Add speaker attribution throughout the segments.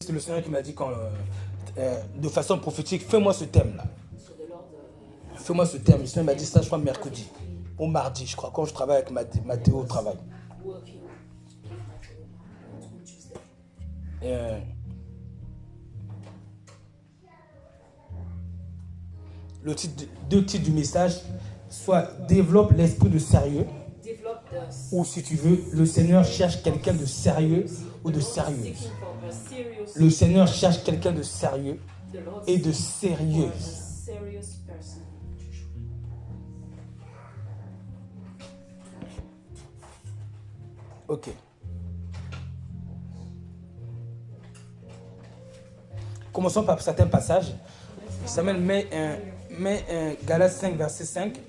Speaker 1: C'est le Seigneur qui m'a dit de façon prophétique, fais-moi ce thème-là. Fais-moi ce thème. Le Seigneur m'a dit ça, je crois, mercredi. Ou mardi, je crois, quand je travaille avec Mathéo au travail. Deux titres du message, soit développe l'esprit de sérieux, ou si tu veux, le Seigneur cherche quelqu'un de sérieux ou de sérieuse. Le Seigneur cherche quelqu'un de sérieux et de sérieuse. Ok. Commençons par certains passages. Samuel met Galates 5, verset 5,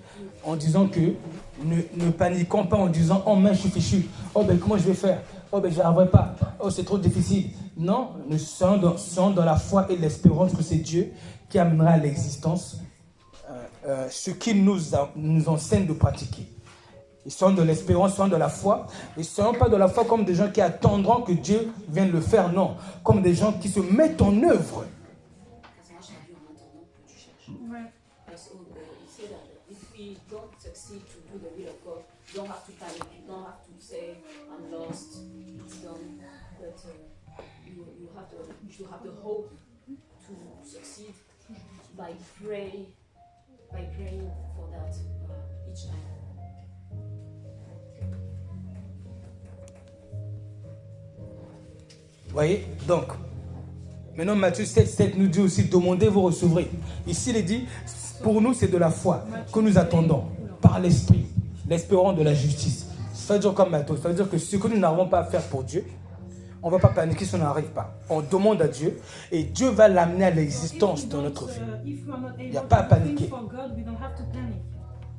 Speaker 1: en disant que ne paniquons pas en disant « Oh, mais je suis fichu. Oh, ben comment je vais faire? Oh, ben je n'arriverai pas. Oh, c'est trop difficile. » Non, nous sommes dans la foi et l'espérance que c'est Dieu qui amènera à l'existence ce qu'il nous enseigne de pratiquer. Ils sont de l'espérance, ils sont de la foi. Ils ne sont pas de la foi comme des gens qui attendront que Dieu vienne le faire, non. Comme des gens qui se mettent en œuvre. Don't have to panic, you don't have to say I'm lost, it's done, but you should have the hope to succeed by praying for that each time. Vous voyez, donc, maintenant Matthieu 7 nous dit aussi, demandez, vous recevrez. Ici, il est dit, pour nous, c'est de la foi que nous attendons par l'esprit. L'espérance de la justice. Ça veut dire comme Matthieu. Ça veut dire que ce que nous n'arrivons pas à faire pour Dieu, on ne va pas paniquer si on n'arrive pas. On demande à Dieu et Dieu va l'amener à l'existence dans notre vie. Il n'y a pas à paniquer.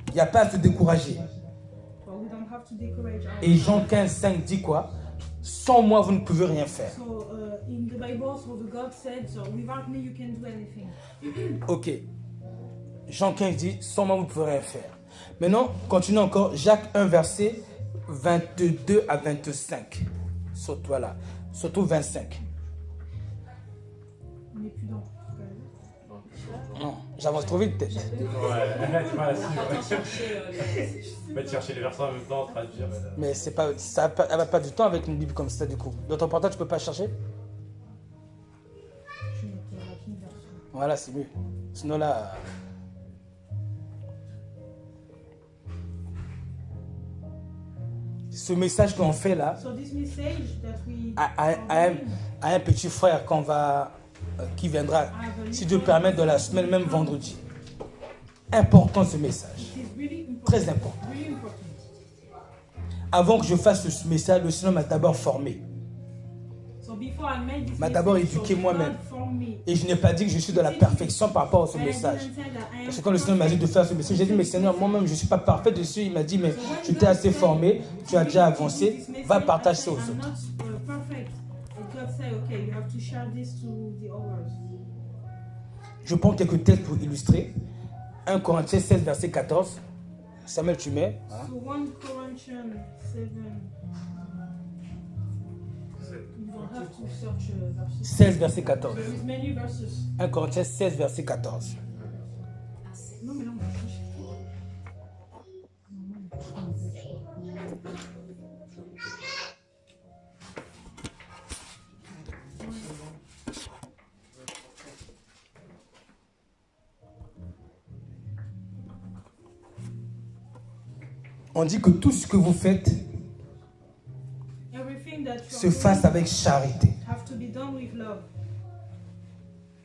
Speaker 1: Il n'y a pas à se décourager. Et Jean 15, 5 dit quoi? Sans moi, vous ne pouvez rien faire. Ok. Jean 15 dit, sans moi, vous ne pouvez rien faire. Maintenant, continuons encore. Jacques 1, verset 22 à 25. Surtout 25.
Speaker 2: On n'est plus dans.
Speaker 1: Non, j'avance trop vite peut-être.
Speaker 3: Ouais, tu vas chercher les versets en même temps, traduire.
Speaker 1: Mais c'est pas, elle va pas du temps avec une Bible comme ça du coup. Dans ton portable, tu peux pas chercher? Voilà, c'est mieux. Sinon là... Ce message qu'on fait là a un petit frère qui viendra, si Dieu permet, de la semaine, même vendredi. Important ce message. Très important. Avant que je fasse ce message, le Seigneur m'a d'abord formé. M'a d'abord éduqué moi-même. Et je n'ai pas dit que je suis de la perfection par rapport à ce message. Parce que quand le Seigneur m'a dit de faire ce message, j'ai dit, mais Seigneur, moi-même, je ne suis pas parfait dessus. Il m'a dit, mais tu t'es assez formé, tu as déjà avancé, va partager ça aux autres. Je prends quelques textes pour illustrer. 1 Corinthiens 16, verset 14. Samuel, tu mets. Hein? 16, verset 14. 1 Corinthiens 16, verset 14. On dit que tout ce que vous faites se fasse avec charité.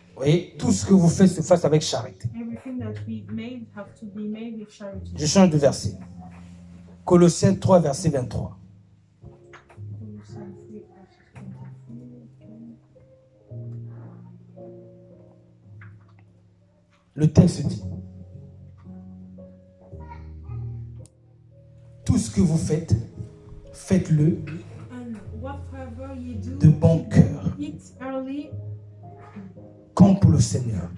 Speaker 1: Vous voyez, tout ce que vous faites se fasse avec charité. Je change de verset. Colossiens 3, verset 23. Le texte dit: tout ce que vous faites, faites-le de bon cœur, comme pour le Seigneur,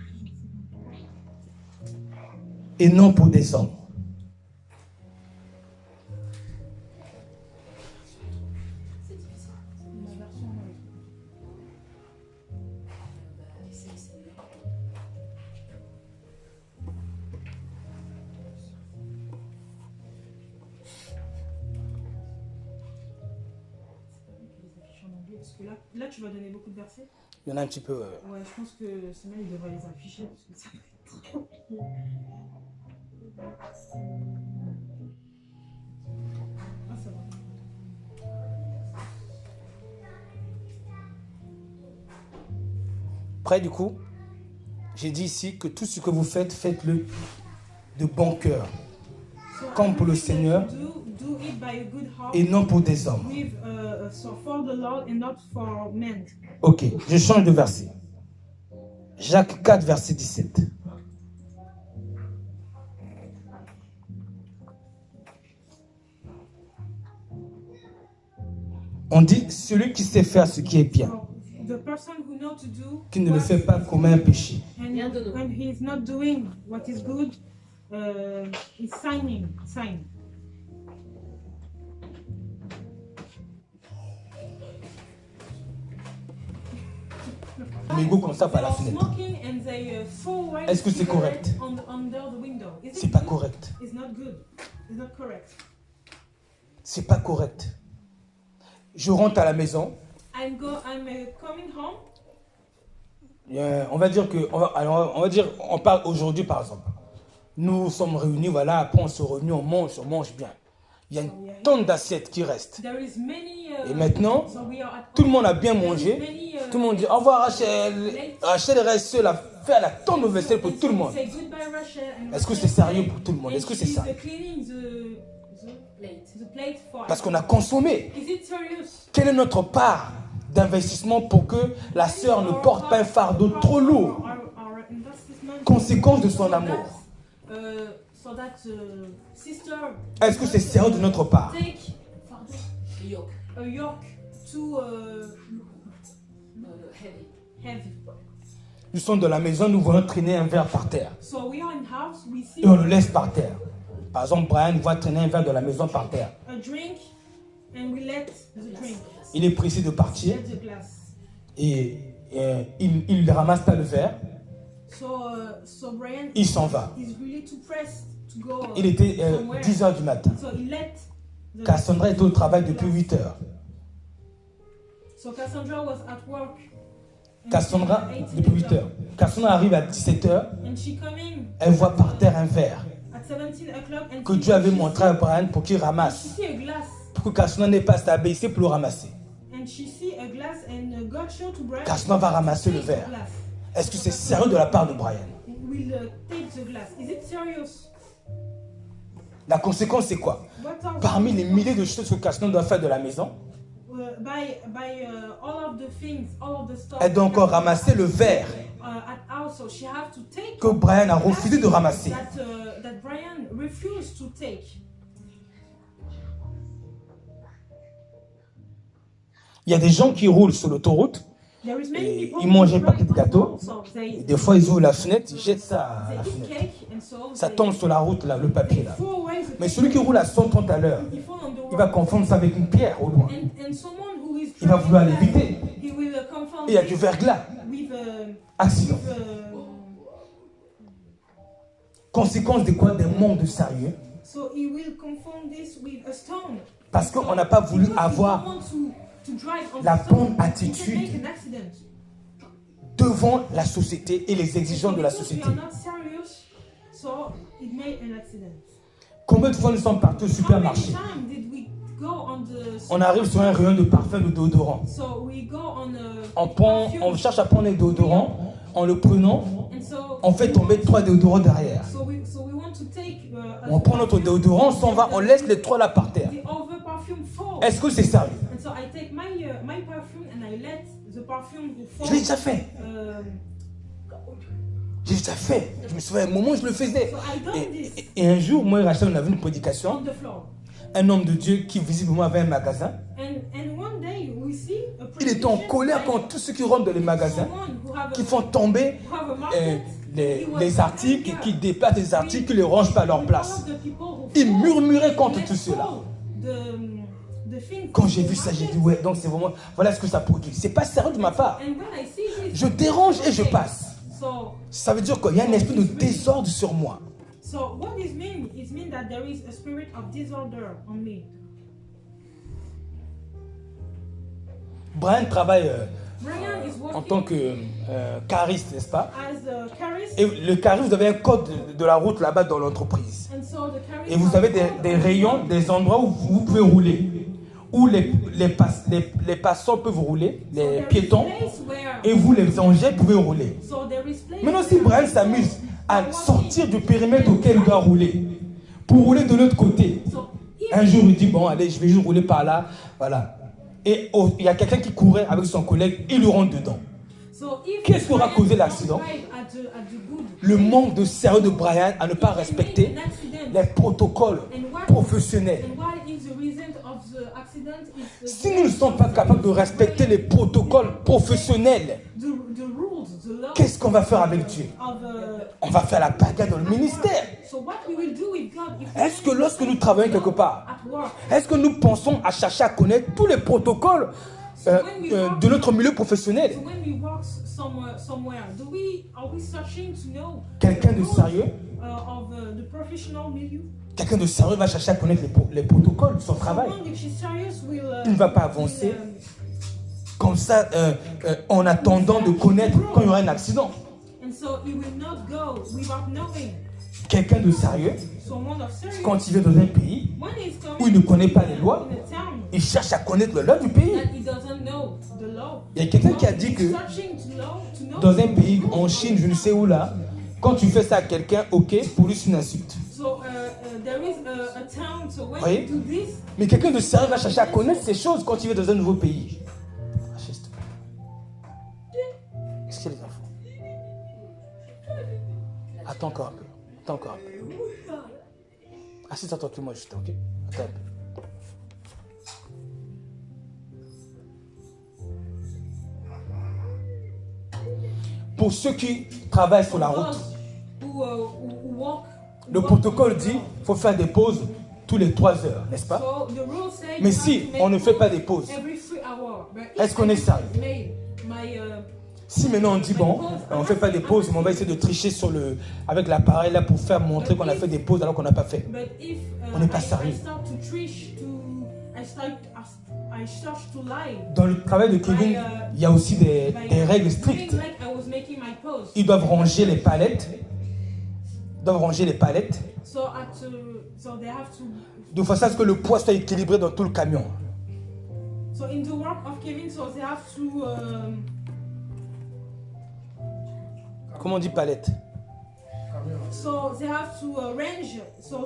Speaker 1: et non pour des hommes.
Speaker 2: parce que là, tu vas donner beaucoup de versets.
Speaker 1: Il y en a un petit peu.
Speaker 2: Ouais, je pense que Samuel, il devrait les afficher parce que ça va être trop. Ah, ça va.
Speaker 1: Prêt du coup? J'ai dit ici que tout ce que vous faites, faites-le de bon cœur,
Speaker 2: So
Speaker 1: comme pour le
Speaker 2: everything that
Speaker 1: Seigneur
Speaker 2: you do it by a good heart,
Speaker 1: et non pour des hommes.
Speaker 2: with, so for the Lord and not for men.
Speaker 1: Ok, je change de verset. Jacques 4, verset 17. On dit, celui qui sait faire ce qui est bien,
Speaker 2: So the person who knows to do
Speaker 1: qui ne le
Speaker 2: what
Speaker 1: fait pas commet un péché.
Speaker 2: and when he is not doing what is good, is sign.
Speaker 1: L'ego comme ça par la
Speaker 2: They are
Speaker 1: fenêtre.
Speaker 2: smoking and they throw away
Speaker 1: Est-ce que c'est
Speaker 2: cigarette
Speaker 1: correct?
Speaker 2: under the window. Is it
Speaker 1: C'est pas
Speaker 2: good?
Speaker 1: correct.
Speaker 2: It's not good. It's not correct.
Speaker 1: C'est pas correct. Je rentre à la maison.
Speaker 2: I'm coming home.
Speaker 1: On va dire que, on parle aujourd'hui par exemple. Nous sommes réunis, voilà, après on se réunit, on mange bien. Il y a une tonne d'assiettes qui restent.
Speaker 2: There is many,
Speaker 1: Et maintenant,
Speaker 2: so we are at
Speaker 1: tout le
Speaker 2: home.
Speaker 1: monde a bien
Speaker 2: There is
Speaker 1: mangé.
Speaker 2: many,
Speaker 1: Tout le monde dit au revoir Rachel. Rachel reste seule à faire la tonne de vaisselle pour tout le monde.
Speaker 2: Say goodbye, Rachel, and
Speaker 1: Est-ce que
Speaker 2: Rachel
Speaker 1: c'est sérieux
Speaker 2: say-
Speaker 1: pour tout le monde?
Speaker 2: and
Speaker 1: Est-ce que c'est
Speaker 2: she's,
Speaker 1: ça?
Speaker 2: Cleaning the plate for
Speaker 1: Parce qu'on a consommé.
Speaker 2: Is it serious?
Speaker 1: Quelle est notre part d'investissement pour que la sœur ne porte pas un fardeau trop lourd?
Speaker 2: Our investment
Speaker 1: Conséquence de son amour.
Speaker 2: So that sister
Speaker 1: Est-ce que c'est sérieux de notre part?
Speaker 2: take a yoke too heavy.
Speaker 1: Nous sommes dans la maison, nous voyons traîner un verre par terre.
Speaker 2: So we are in house, we see
Speaker 1: Et on le laisse par terre. Par exemple, Brian voit traîner un verre de la maison par terre.
Speaker 2: a drink and we let the drink,
Speaker 1: Il est pressé de partir
Speaker 2: let the glass.
Speaker 1: et il ne ramasse pas le verre.
Speaker 2: So Brian
Speaker 1: Il s'en va.
Speaker 2: is really too pressed to go
Speaker 1: Il était
Speaker 2: somewhere.
Speaker 1: 10 h du matin.
Speaker 2: So he let the
Speaker 1: Cassandra était au travail depuis 8 heures.
Speaker 2: So Cassandra was at work.
Speaker 1: Cassandra, depuis 8 heures. Cassandra arrive à 17 heures.
Speaker 2: And she coming
Speaker 1: Elle voit par terre un verre
Speaker 2: at 17 o'clock and
Speaker 1: que
Speaker 2: she-
Speaker 1: Dieu avait
Speaker 2: she
Speaker 1: montré à Brian pour qu'il
Speaker 2: She
Speaker 1: ramasse.
Speaker 2: see a glass
Speaker 1: Pour que Cassandra n'ait pas à s'abaisser pour le ramasser.
Speaker 2: and she see a glass and God showed to Brian.
Speaker 1: Cassandra va ramasser le
Speaker 2: Take
Speaker 1: verre.
Speaker 2: the glass.
Speaker 1: Est-ce que c'est sérieux de la part de Brian?
Speaker 2: Will take the glass. Is it serious?
Speaker 1: La conséquence, c'est quoi?
Speaker 2: What are
Speaker 1: Parmi les milliers de choses que Cassandra doit faire de la maison,
Speaker 2: by all of the things, all of the stuff.
Speaker 1: elle doit encore ramasser le verre
Speaker 2: At house, so she have to take
Speaker 1: que Brian a refusé de ramasser.
Speaker 2: that Brian refused to take.
Speaker 1: Il y a des gens qui roulent sur l'autoroute,
Speaker 2: There is many
Speaker 1: et
Speaker 2: people
Speaker 1: ils mangent
Speaker 2: who
Speaker 1: un paquet de
Speaker 2: drive
Speaker 1: gâteaux,
Speaker 2: so
Speaker 1: et
Speaker 2: they
Speaker 1: des fois ils ouvrent la fenêtre, ils jettent ça à la
Speaker 2: eat
Speaker 1: fenêtre.
Speaker 2: cake and so
Speaker 1: Ça
Speaker 2: they-
Speaker 1: tombe sur la route, là, le papier là.
Speaker 2: throw away the
Speaker 1: Mais
Speaker 2: cake.
Speaker 1: celui qui roule à 130 à l'heure,
Speaker 2: He fall on the
Speaker 1: il va
Speaker 2: road.
Speaker 1: confondre ça avec une pierre au loin.
Speaker 2: And someone who is
Speaker 1: Il va
Speaker 2: driving
Speaker 1: vouloir
Speaker 2: fast,
Speaker 1: l'éviter.
Speaker 2: he will confound
Speaker 1: Et il y a du
Speaker 2: this
Speaker 1: verglas.
Speaker 2: with
Speaker 1: Accident. Conséquence de quoi? Des manques de sérieux.
Speaker 2: so he will confound this with a stone.
Speaker 1: Parce qu'on n'a pas voulu
Speaker 2: Because he
Speaker 1: avoir
Speaker 2: don't want to drive on
Speaker 1: la
Speaker 2: the stone.
Speaker 1: bonne
Speaker 2: He can
Speaker 1: attitude
Speaker 2: make an accident.
Speaker 1: devant la société et les exigences de la
Speaker 2: Because we
Speaker 1: société.
Speaker 2: are not serious, so it made an accident.
Speaker 1: Combien de fois nous sommes partis au
Speaker 2: How many
Speaker 1: supermarché?
Speaker 2: times did we go on the
Speaker 1: On arrive sur un rayon de parfum de déodorant.
Speaker 2: so we go on
Speaker 1: On cherche à prendre les déodorants. En le prenant,
Speaker 2: and so
Speaker 1: on fait tomber 3 déodorants derrière.
Speaker 2: so we want to take
Speaker 1: On prend notre déodorant, on s'en va, on laisse les 3 là par terre.
Speaker 2: the other perfume fall.
Speaker 1: Est-ce que c'est sérieux?
Speaker 2: And so I take my perfume and I let the perfume fall.
Speaker 1: Je l'ai déjà fait. J'ai déjà fait. Je me souviens, à un moment, je le faisais.
Speaker 2: So I done this
Speaker 1: Et un jour, moi et Rachel, on avait une prédication.
Speaker 2: on the floor.
Speaker 1: Un homme de Dieu qui visiblement avait un magasin.
Speaker 2: And one day we see a
Speaker 1: Il était en
Speaker 2: prediction
Speaker 1: colère
Speaker 2: by
Speaker 1: contre tous ceux qui rentrent dans les magasins,
Speaker 2: someone who have
Speaker 1: qui
Speaker 2: a,
Speaker 1: font tomber
Speaker 2: who have a market.
Speaker 1: les articles, qui déplacent les articles, qui les rangent pas à leur place. Il
Speaker 2: Il
Speaker 1: murmurait contre tout cela. Quand j'ai vu ça, j'ai dit ouais, donc c'est vraiment, voilà ce que ça produit. C'est pas sérieux de ma part. Je dérange et je passe. Ça veut dire qu'il y a un esprit de désordre sur moi.
Speaker 2: So what this mean? It means that there is a spirit of disorder on me.
Speaker 1: Brian travaille
Speaker 2: Brian is
Speaker 1: en
Speaker 2: working
Speaker 1: tant que cariste, n'est-ce pas?
Speaker 2: as a carist,
Speaker 1: Et le cariste, vous avez un code de la route là-bas dans l'entreprise.
Speaker 2: and so the carist
Speaker 1: Et vous avez des rayons, des endroits où vous pouvez rouler. Où les passants peuvent rouler, les piétons, et vous, les engins, pouvez rouler. Maintenant, si Brian s'amuse à sortir du périmètre auquel il doit rouler, pour rouler de l'autre côté, un jour, il dit, bon, allez, je vais juste rouler par là, voilà. Et il y a quelqu'un qui courait avec son collègue, il le rentre dedans. Qu'est-ce qui aura causé l'accident? Le manque de sérieux de Brian à ne pas respecter les protocoles professionnels. Si nous ne sommes pas capables de respecter les protocoles professionnels, qu'est-ce qu'on va faire avec Dieu? On va faire la bagarre dans le ministère. Est-ce que lorsque nous travaillons quelque part, est-ce que nous pensons à chercher à connaître tous les protocoles de notre milieu professionnel? Quelqu'un de sérieux, quelqu'un de sérieux va chercher à connaître les protocoles de son travail. Il ne va pas avancer comme ça en attendant de connaître quand il y aura un accident. Quelqu'un de sérieux, quand il vient dans un pays où il ne connaît pas les lois, il cherche à connaître les lois du pays. Il y a quelqu'un qui a dit que dans un pays, en Chine, je ne sais où là, quand tu fais ça à quelqu'un, ok, pour lui c'est une insulte. Oui. Mais quelqu'un de sérieux va chercher à connaître ces choses quand il va dans un nouveau pays. Qu'est-ce qu'il y a les enfants? Attends encore un peu. Attends encore un peu. Assieds-toi tranquillement juste, ok? Attends un peu. Pour ceux qui travaillent sur la route, le protocole dit qu'il faut faire des pauses tous les 3 heures, n'est-ce pas? Mais si on ne fait pas des pauses, est-ce qu'on est sérieux? Si maintenant on dit bon, on ne fait pas des pauses, mais on va essayer de tricher avec l'appareil là pour faire montrer qu'on a fait des pauses alors qu'on n'a pas fait. On n'est pas sérieux. Dans le travail de Kevin, il y a aussi des règles strictes. Ils doivent ranger les palettes. De façon à ce que le poids soit équilibré dans tout le camion. Comment on dit palette?
Speaker 2: So they have to arrange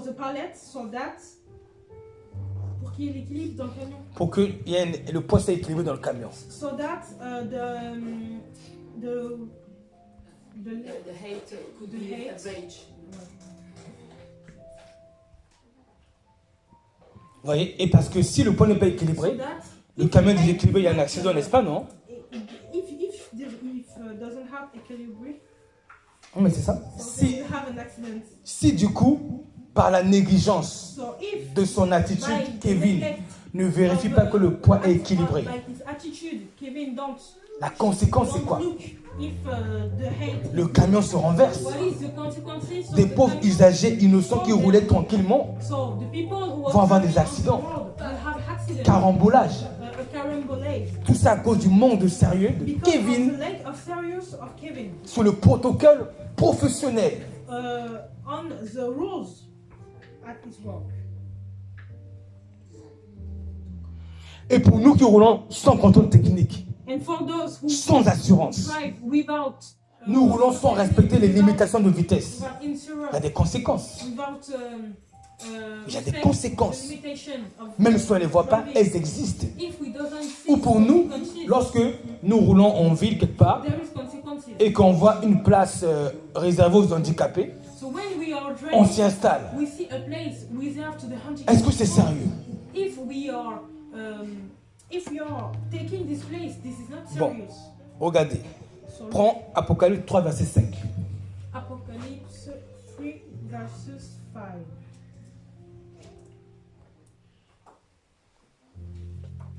Speaker 2: the pallets so that pour qu'il y ait l'équilibre dans le camion.
Speaker 1: Pour que le poids soit équilibré dans le camion.
Speaker 2: So that the height could be average.
Speaker 1: Vous voyez? Et parce que si le poids n'est pas équilibré, le camion est déséquilibré, il y a un accident, n'est-ce pas, non?
Speaker 2: If doesn't have equilibrium.
Speaker 1: Oh, mais c'est ça. Si du coup, par la négligence de son attitude, Kevin ne vérifie pas que le poids est équilibré, la conséquence c'est quoi? Le camion se renverse. Des pauvres usagers innocents qui roulaient tranquillement vont avoir des accidents. Carambolage. Tout ça à cause du manque de sérieux de Kevin sur le protocole professionnel. Et pour nous qui roulons sans contrôle technique, sans assurance, nous roulons sans respecter les limitations de vitesse. Il y a des conséquences. Il y a des conséquences. Même si on ne les voit pas, elles existent. Ou pour nous, lorsque nous roulons en ville quelque part et qu'on voit une place réservée aux handicapés, on s'y installe. Est-ce que c'est sérieux? Bon, regardez. Prends Apocalypse 3, verset 5.
Speaker 2: Apocalypse 3, verset 5.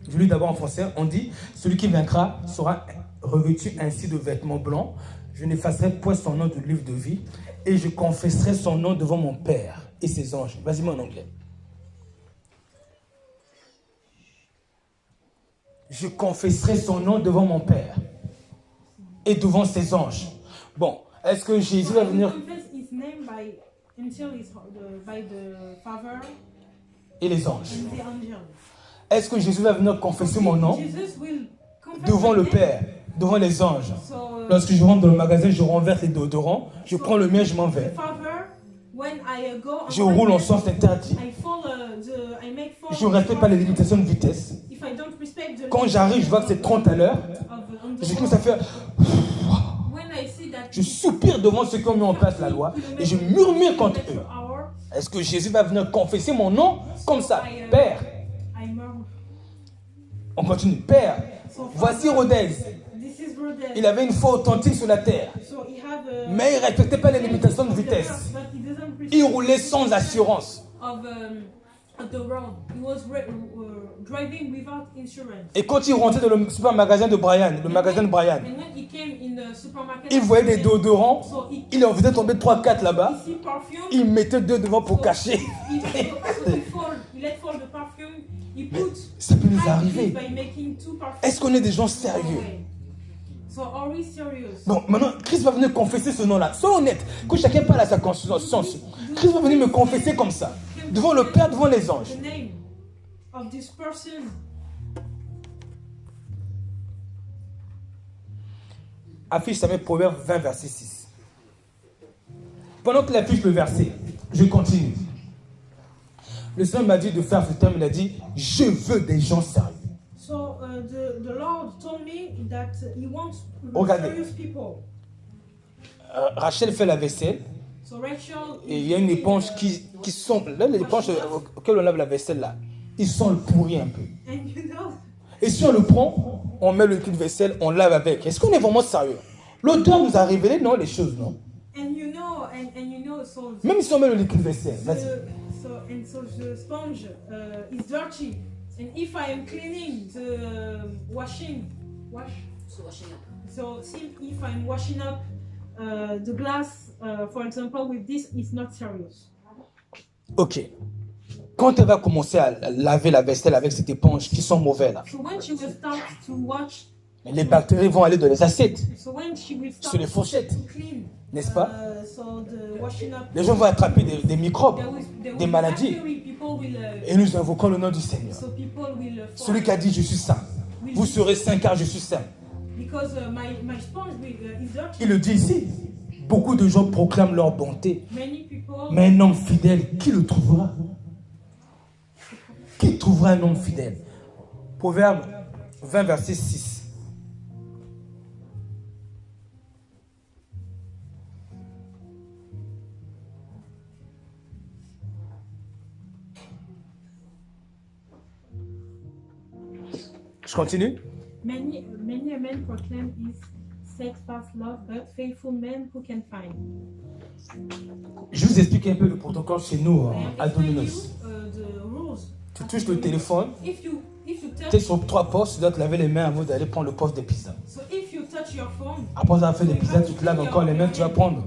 Speaker 1: Je lis d'abord en français. On dit, celui qui vaincra sera revêtu ainsi de vêtements blancs. Je n'effacerai point son nom du livre de vie et je confesserai son nom devant mon Père et ses anges. Vas-y, moi en anglais. je confesserai son nom devant mon Père et devant ses anges. Bon, est-ce que Jésus va venir... Et les anges. Est-ce que Jésus va venir confesser mon nom devant le Père, devant les anges? Lorsque je rentre dans le magasin, je renverse les déodorants, je prends le mien, je m'en vais. Je roule en sens interdit. Je ne respecte pas les limitations de vitesse. Quand j'arrive, je vois que c'est 30 à l'heure. Je commence à faire... Je soupire devant ceux qui ont mis en place la loi et je murmure contre eux. Est-ce que Jésus va venir confesser mon nom comme ça? Père. On continue. Père, voici Rodez. Il avait une foi authentique sur la terre. Mais il ne respectait pas les limitations de vitesse. Il roulait sans assurance. Et quand il rentrait dans le supermagasin de Brian, il voyait des déodorants, il en faisait tomber 3-4 là-bas, il mettait 2 devant pour cacher. Mais ça peut nous arriver. Est-ce qu'on est des gens sérieux? Donc maintenant, Christ va venir confesser ce nom-là. Sois honnête, que chacun parle à sa conscience. Christ va venir me confesser comme ça, devant le Père, devant les anges. Affiche ça met Proverbe 20, verset 6. Pendant qu'il affiche le verset, je continue. Le Seigneur m'a dit de faire ce terme, il a dit, je veux des gens sérieux.
Speaker 2: So the Lord told me that He wants
Speaker 1: serious
Speaker 2: people.
Speaker 1: Rachel fait la vaisselle.
Speaker 2: So Rachel,
Speaker 1: et il y a une éponge qui sent, là les éponges auxquelles on lave la vaisselle là, ils sentent le pourri un peu. Et si on le prend, on met le liquide vaisselle, on lave avec. Est-ce qu'on est vraiment sérieux? L'auteur nous a révélé non les choses, non? Même si on met le liquide vaisselle, vas-y.
Speaker 2: So the sponge is dirty. And if I am cleaning the so if I'm washing up the glass, for example, with this, it's not serious.
Speaker 1: Ok. Quand elle va commencer à laver la vaisselle avec cette éponge qui sont mauvais là,
Speaker 2: so when she will start to wash,
Speaker 1: les bactéries vont aller dans les assiettes,
Speaker 2: so when she will start
Speaker 1: sur les fourchettes,
Speaker 2: to clean,
Speaker 1: n'est-ce pas?
Speaker 2: So the washing up,
Speaker 1: les gens vont attraper des microbes,
Speaker 2: there will
Speaker 1: des maladies. Et nous invoquons le nom du Seigneur.
Speaker 2: So
Speaker 1: celui qui a dit je suis saint. Vous serez saint car je suis saint.
Speaker 2: Because my sponge is dirty.
Speaker 1: Il le dit ici. Beaucoup de gens proclament leur bonté. Mais un homme fidèle, qui le trouvera? Qui trouvera un homme fidèle? Proverbe 20, verset 6. Je continue.
Speaker 2: Many a man proclaim his steadfast love, but faithful men who can find.
Speaker 1: Je vous explique un peu le protocole chez nous à Domino's. Tu touches le téléphone, tu es sur 3 postes, tu dois te laver les mains avant d'aller prendre le poste de pizza. Après avoir fait des pizzas, tu te laves encore les mains, tu vas prendre.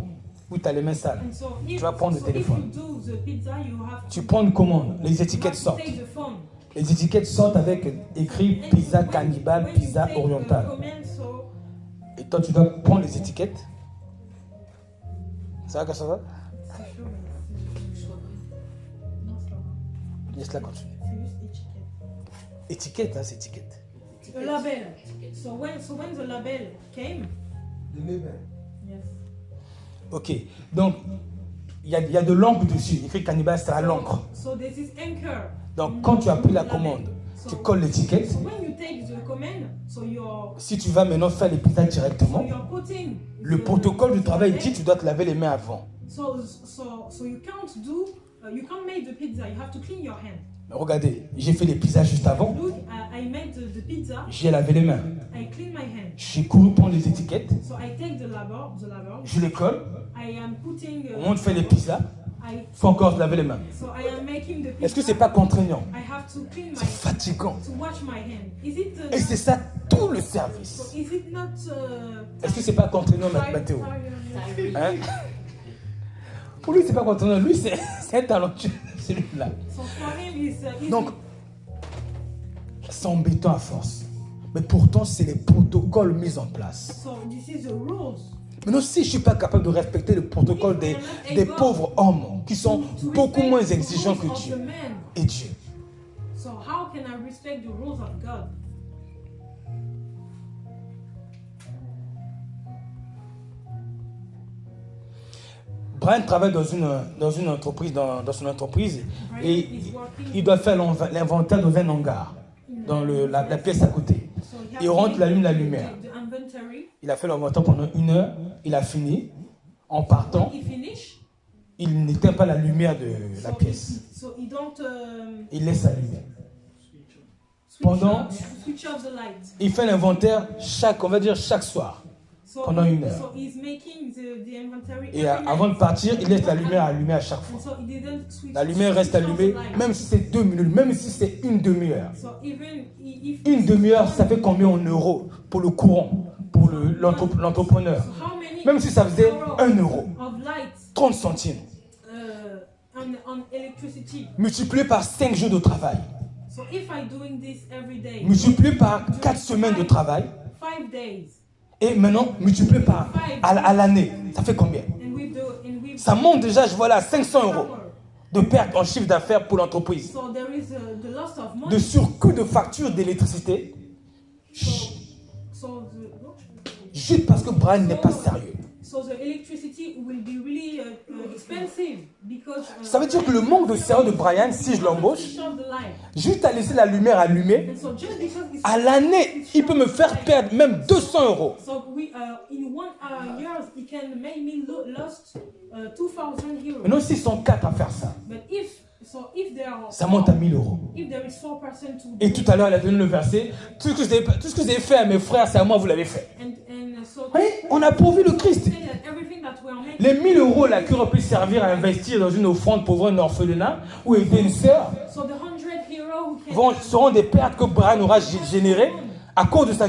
Speaker 1: Oui, tu as les mains sales. Tu vas prendre le téléphone. Tu prends une commande, les étiquettes sortent. Les étiquettes sortent avec écrit pizza cannibale, pizza orientale. Et toi, tu dois prendre les étiquettes. Ça va que ça va? Laisse-la continuer. Étiquette, hein, c'est étiquette.
Speaker 2: The label. So when the label came.
Speaker 1: The label.
Speaker 2: Yes.
Speaker 1: Ok, donc il y a de l'encre dessus. Écrit cannibale, c'est à l'encre.
Speaker 2: So this is anchor.
Speaker 1: Donc quand tu as pris la commande, tu colles l'étiquette. Si tu vas maintenant faire les pizzas directement, le protocole du travail dit que tu dois te laver les mains avant. Regardez, j'ai fait les pizzas juste avant. J'ai lavé les mains. J'ai couru prendre les étiquettes. Je les colle. Au moment de faire les pizzas, il faut encore se laver les mains. Est-ce que ce n'est pas contraignant? C'est fatigant. Et c'est ça tout le service. Est-ce que ce n'est pas contraignant, Mathéo? Hein? Pour lui, ce n'est pas contraignant. Lui, c'est un talentueux, celui-là. Donc, c'est embêtant à force. Mais pourtant, c'est les protocoles mis en place.
Speaker 2: So this is the rules.
Speaker 1: Maintenant, si je ne suis pas capable de respecter le protocole des pauvres hommes qui sont beaucoup moins exigeants que Dieu et Dieu.
Speaker 2: So how can I respect the rules of God?
Speaker 1: Brian travaille dans une entreprise, dans son entreprise, et il doit faire l'inventaire dans un hangar, dans la pièce à côté. Il rentre, il allume la lumière. Il a fait l'inventaire pendant 1 heure, il a fini. En partant, il n'éteint pas la lumière de la pièce. Il laisse allumer. Pendant, il fait l'inventaire chaque soir. Pendant 1 heure. Et avant de partir, il laisse la lumière allumée à chaque fois. La lumière reste allumée, même si c'est 2 minutes, même si c'est une demi-heure. Une demi-heure, ça fait combien en euros pour le courant, pour l'entrepreneur? Même si ça faisait 1 euro, 30 centimes. Multiplié par 5 jours de travail. Multiplié par 4 semaines de travail. Et maintenant, multiplié par à l'année, ça fait combien? Ça monte déjà, je vois là, 500 € de perte en chiffre d'affaires pour l'entreprise. De surcoût de facture d'électricité. Juste parce que Brian n'est pas sérieux. Ça veut dire que le manque de sérieux de Brian, si je l'embauche, juste à laisser la lumière allumée, à l'année, il peut me faire perdre même 200 €. Maintenant, s'ils sont 4 à faire ça, ça monte à 1 000 €. Et tout à l'heure, elle a donné le verset. Tout ce que vous avez fait à mes frères, c'est à moi, vous l'avez fait. Oui, on a pourvu le Christ. Les 1 000 € là qui auraient pu servir à investir dans une offrande pour un orphelinat ou aider une sœur seront des pertes que Brian aura générées à cause de sa